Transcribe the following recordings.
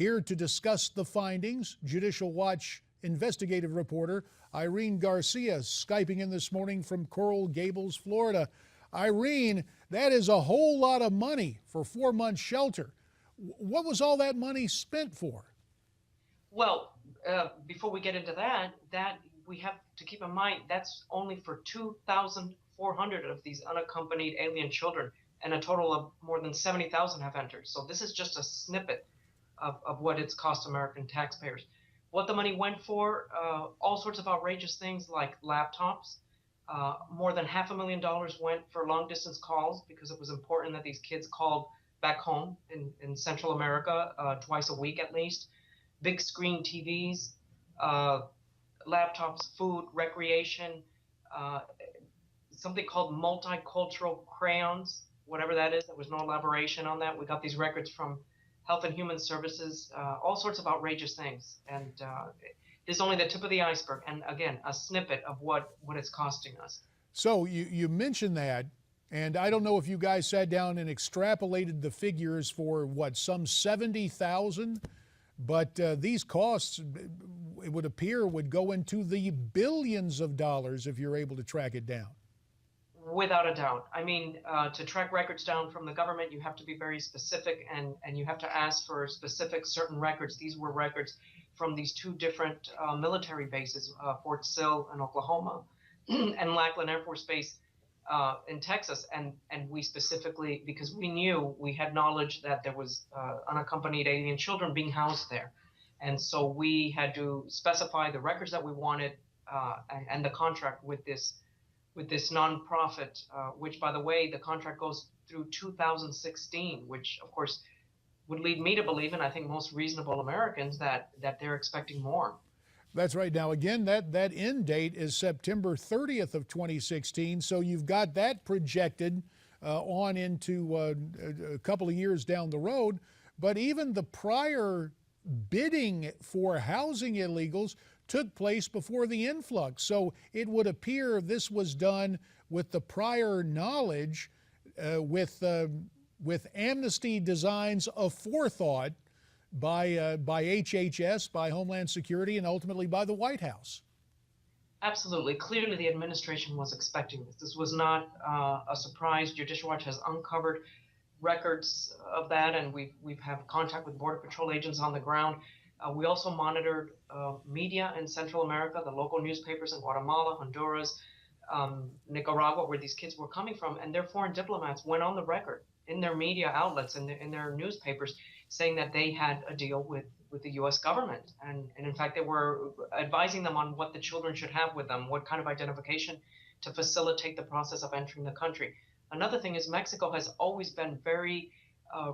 Here to discuss the findings, Judicial Watch investigative reporter Irene Garcia Skyping in this morning from Coral Gables, Florida. Irene, that is a whole lot of money for 4 months shelter. What was all that money spent for? Well, before we get into that we have to keep in mind that's only for 2,400 of these unaccompanied alien children, and a total of more than 70,000 have entered. So this is just a snippet of what it's cost American taxpayers. What the money went for, all sorts of outrageous things like laptops. More than $500,000 went for long distance calls because it was important that these kids called back home in Central America twice a week at least. Big screen TVs, laptops, food, recreation, something called multicultural crayons, whatever that is. There was no elaboration on that. We got these records from Health and Human Services, all sorts of outrageous things. And this is only the tip of the iceberg. And again, a snippet of what it's costing us. So you mentioned that, and I don't know if you guys sat down and extrapolated the figures for what, some 70,000? But these costs, it would appear, would go into the billions of dollars if you're able to track it down. Without a doubt. I mean, to track records down from the government, you have to be very specific, and you have to ask for specific certain records. These were records from these two different military bases, Fort Sill in Oklahoma and Lackland Air Force Base in Texas. And we specifically, because we knew, we had knowledge that there was unaccompanied alien children being housed there. And so we had to specify the records that we wanted and the contract with this nonprofit, which, by the way, the contract goes through 2016, which, of course, would lead me to believe, and I think most reasonable Americans, that they're expecting more. That's right. Now, again, that end date is September 30th of 2016, so you've got that projected on into a couple of years down the road. But even the prior bidding for housing illegals took place before the influx. So it would appear this was done with the prior knowledge, with amnesty designs of forethought by HHS, by Homeland Security, and ultimately by the White House. Absolutely. Clearly, the administration was expecting this. This was not a surprise. Judicial Watch has uncovered records of that, and we've had contact with Border Patrol agents on the ground. We also monitored media in Central America, the local newspapers in Guatemala, Honduras, Nicaragua, where these kids were coming from, and their foreign diplomats went on the record in their media outlets and in their newspapers saying that they had a deal with the U.S. government. And in fact, they were advising them on what the children should have with them, what kind of identification to facilitate the process of entering the country. Another thing is Mexico has always been very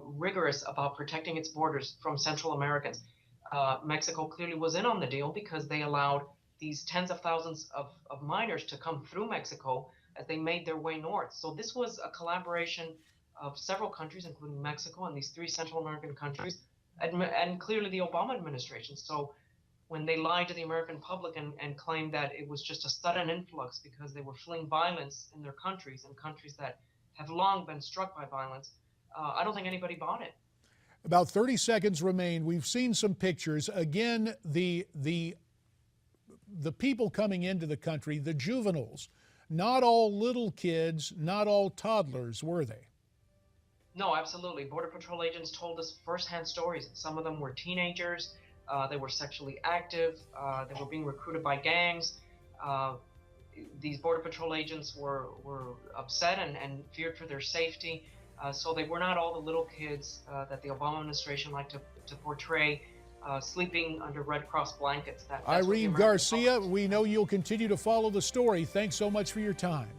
rigorous about protecting its borders from Central Americans. Mexico clearly was in on the deal because they allowed these tens of thousands of minors to come through Mexico as they made their way north. So this was a collaboration of several countries, including Mexico and these 3 Central American countries, and clearly the Obama administration. So when they lied to the American public and claimed that it was just a sudden influx because they were fleeing violence in their countries, and countries that have long been struck by violence, I don't think anybody bought it. About 30 seconds remain. We've seen some pictures. Again, the people coming into the country, the juveniles, not all little kids, not all toddlers, were they? No, absolutely. Border Patrol agents told us firsthand stories. Some of them were teenagers. They were sexually active. They were being recruited by gangs. These Border Patrol agents were upset and feared for their safety. So they were not all the little kids that the Obama administration liked to portray, sleeping under Red Cross blankets. That's Irene Garcia, we know you'll continue to follow the story. Thanks so much for your time.